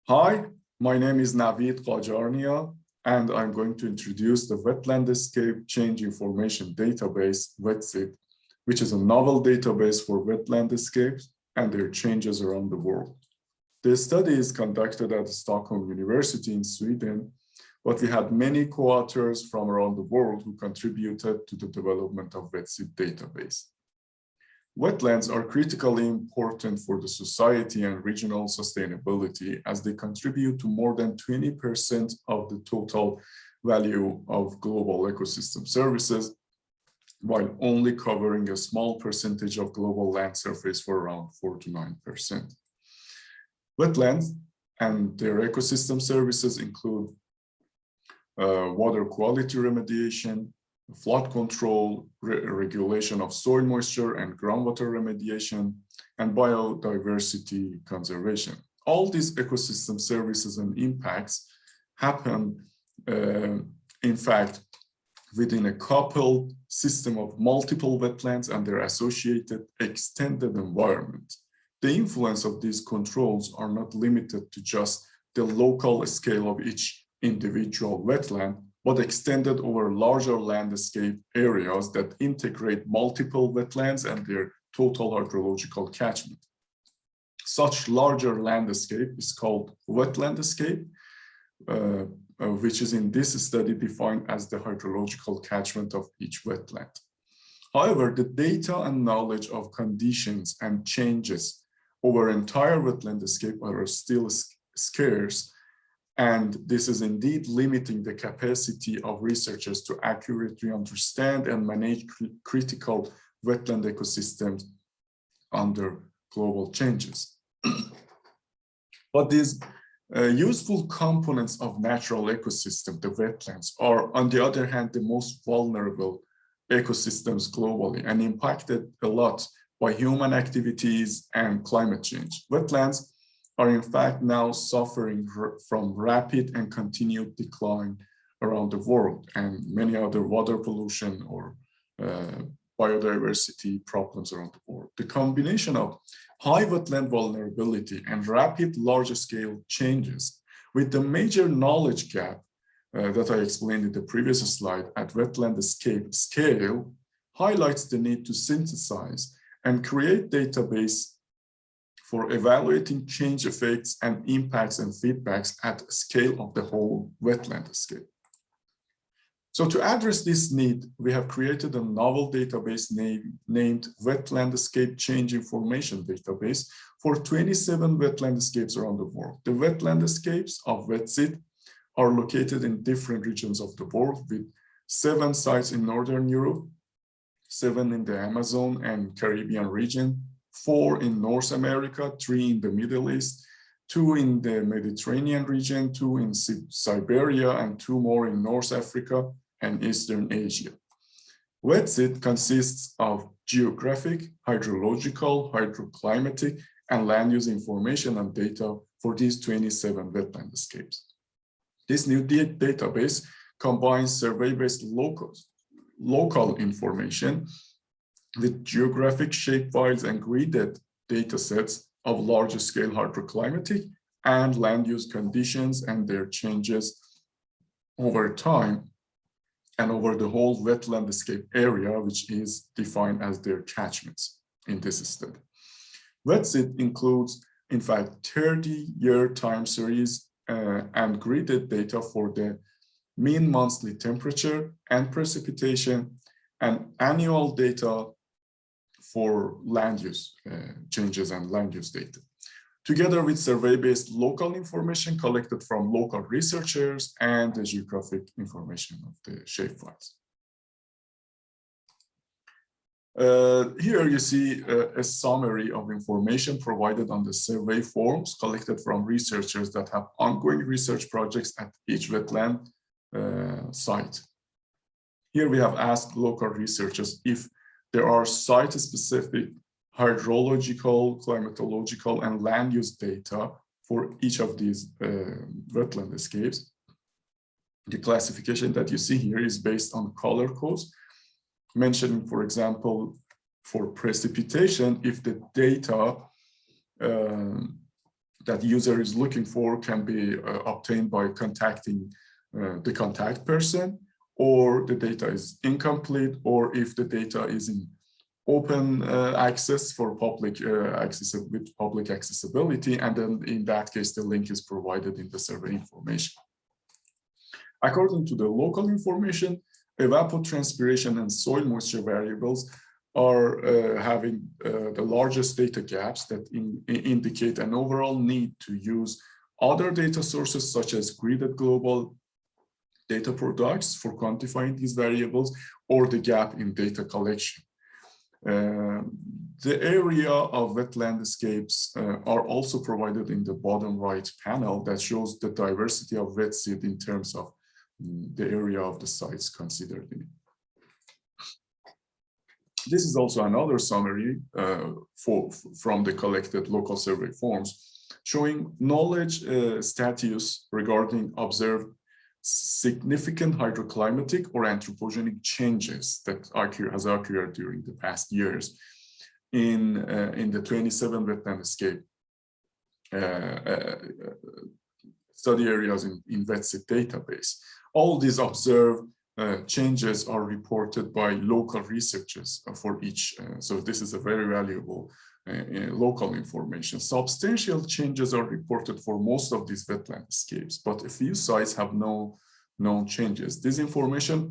Hi, my name is Navid Qajarnia, and I'm going to introduce the Wetlandscape Change Information Database, WetCID, which is a novel database for wetlandscapes and their changes around the world. The study is conducted at Stockholm University in Sweden, but we had many co-authors from around the world who contributed to the development of WetCID database. Wetlands are critically important for the society and regional sustainability as they contribute to more than 20% of the total value of global ecosystem services, while only covering a small percentage of global land surface for around 4 to 9%. Wetlands and their ecosystem services include water quality remediation, flood control, regulation of soil moisture and groundwater remediation, and biodiversity conservation. All these ecosystem services and impacts happen, in fact, within a coupled system of multiple wetlands and their associated extended environment. The influence of these controls are not limited to just the local scale of each individual wetland, but extended over larger landscape areas that integrate multiple wetlands and their total hydrological catchment. Such larger landscape is called wetlandscape, which is in this study defined as the hydrological catchment of each wetland. However, the data and knowledge of conditions and changes over entire wetlandscape are still scarce, and this is indeed limiting the capacity of researchers to accurately understand and manage critical wetland ecosystems under global changes. But these useful components of natural ecosystem, the wetlands, are on the other hand the most vulnerable ecosystems globally and impacted a lot by human activities and climate change. Wetlands are in fact now suffering from rapid and continued decline around the world and many other water pollution or biodiversity problems around the world. The combination of high wetland vulnerability and rapid large-scale changes with the major knowledge gap that I explained in the previous slide at wetlandscape scale highlights the need to synthesize and create database for evaluating change effects and impacts and feedbacks at scale of the whole wetlandscape. So to address this need, we have created a novel database named Wetlandscape Change Information Database for 27 wetlandscapes around the world. The wetlandscapes of WetCID are located in different regions of the world with 7 sites in Northern Europe, 7 in the Amazon and Caribbean region, 4 in North America, 3 in the Middle East, 2 in the Mediterranean region, 2 in Siberia, and 2 more in North Africa and Eastern Asia. WetCID consists of geographic, hydrological, hydroclimatic, and land use information and data for these 27 wetlandscapes. This new database combines survey-based local information with geographic shapefiles and gridded data sets of large-scale hydroclimatic and land use conditions and their changes over time and over the whole wetlandscape area, which is defined as their catchments in this study. WetCID includes, in fact, 30-year time series and gridded data for the mean monthly temperature and precipitation and annual data for land use changes and land use data, together with survey-based local information collected from local researchers and the geographic information of the shapefiles. Here you see a summary of information provided on the survey forms collected from researchers that have ongoing research projects at each wetland site. Here we have asked local researchers if there are site-specific hydrological, climatological, and land use data for each of these wetlandscapes. The classification that you see here is based on color codes, mentioning, for example, for precipitation, if the data that user is looking for can be obtained by contacting the contact person, or the data is incomplete, or if the data is in open access for public with public accessibility, and then in that case the link is provided in the survey information. According to the local information, evapotranspiration and soil moisture variables are having the largest data gaps that indicate an overall need to use other data sources such as gridded global data products for quantifying these variables, or the gap in data collection. The area of wetlandscapes are also provided in the bottom right panel that shows the diversity of WetCID in terms of the area of the sites considered in it. This is also another summary from the collected local survey forms, showing knowledge status regarding observed significant hydroclimatic or anthropogenic changes that has occurred during the past years in the 27 wetlandscape study areas in WetCID database. All these observed changes are reported by local researchers for each. So this is a very valuable local information. Substantial changes are reported for most of these wetlandscapes, but a few sites have no known changes. This information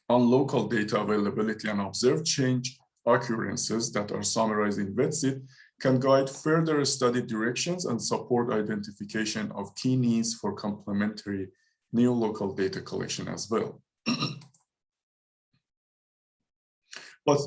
on local data availability and observed change occurrences that are summarized in WetCID can guide further study directions and support identification of key needs for complementary new local data collection as well. But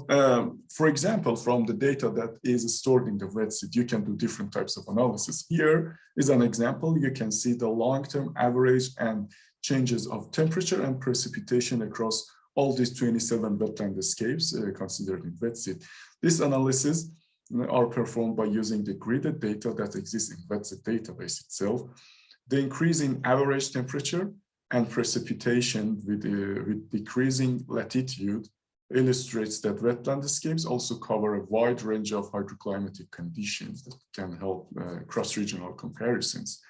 for example, from the data that is stored in the WetCID, you can do different types of analysis. Here is an example. You can see the long-term average and changes of temperature and precipitation across all these 27 wetlandscapes considered in WetCID. This analysis are performed by using the gridded data that exists in WetCID database itself. The increase in average temperature and precipitation with decreasing latitude illustrates that wetlandscapes also cover a wide range of hydroclimatic conditions that can help cross-regional comparisons.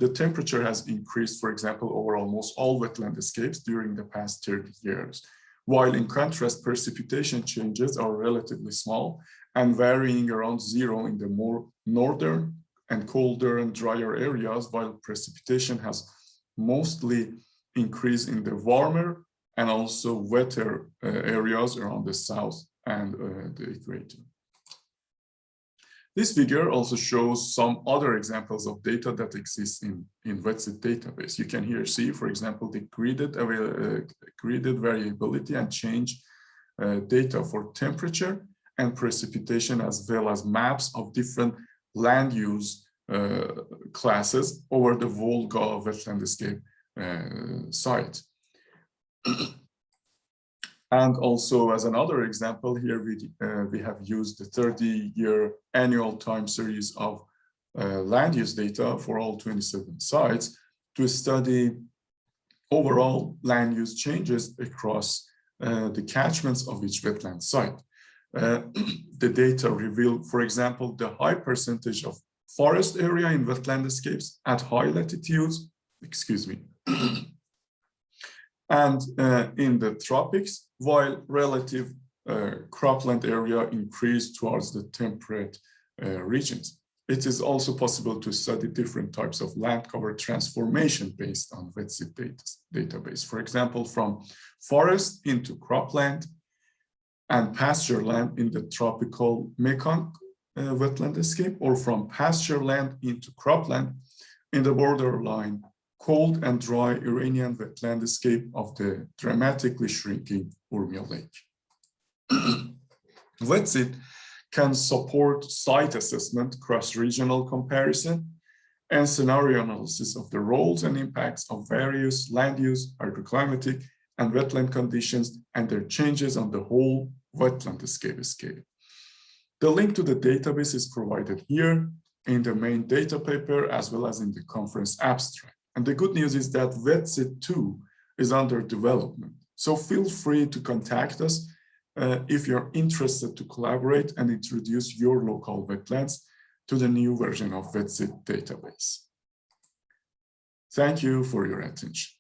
The temperature has increased, for example, over almost all wetlandscapes during the past 30 years. While in contrast, precipitation changes are relatively small and varying around zero in the more northern and colder and drier areas, while precipitation has mostly increased in the warmer and also wetter areas around the south and the equator. This figure also shows some other examples of data that exists in WetCID database. You can here see, for example, the gridded variability and change data for temperature and precipitation, as well as maps of different land use classes over the Volga wetlandscape site. And also, as another example, here we have used the 30-year annual time series of land use data for all 27 sites to study overall land use changes across the catchments of each wetland site. The data reveal, for example, the high percentage of forest area in wetlandscapes at high latitudes, and in the tropics, while relative cropland area increased towards the temperate regions. It is also possible to study different types of land cover transformation based on WetCID database. For example, from forest into cropland and pasture land in the tropical Mekong wetlandscape, or from pasture land into cropland in the borderline cold and dry Iranian wetlandscape of the dramatically shrinking Urmia Lake. WetCID can support site assessment, cross-regional comparison, and scenario analysis of the roles and impacts of various land use, hydroclimatic, and wetland conditions and their changes on the whole wetlandscape scale. The link to the database is provided here in the main data paper as well as in the conference abstract. And the good news is that WetCID 2 is under development. So feel free to contact us if you're interested to collaborate and introduce your local wetlands to the new version of WetCID database. Thank you for your attention.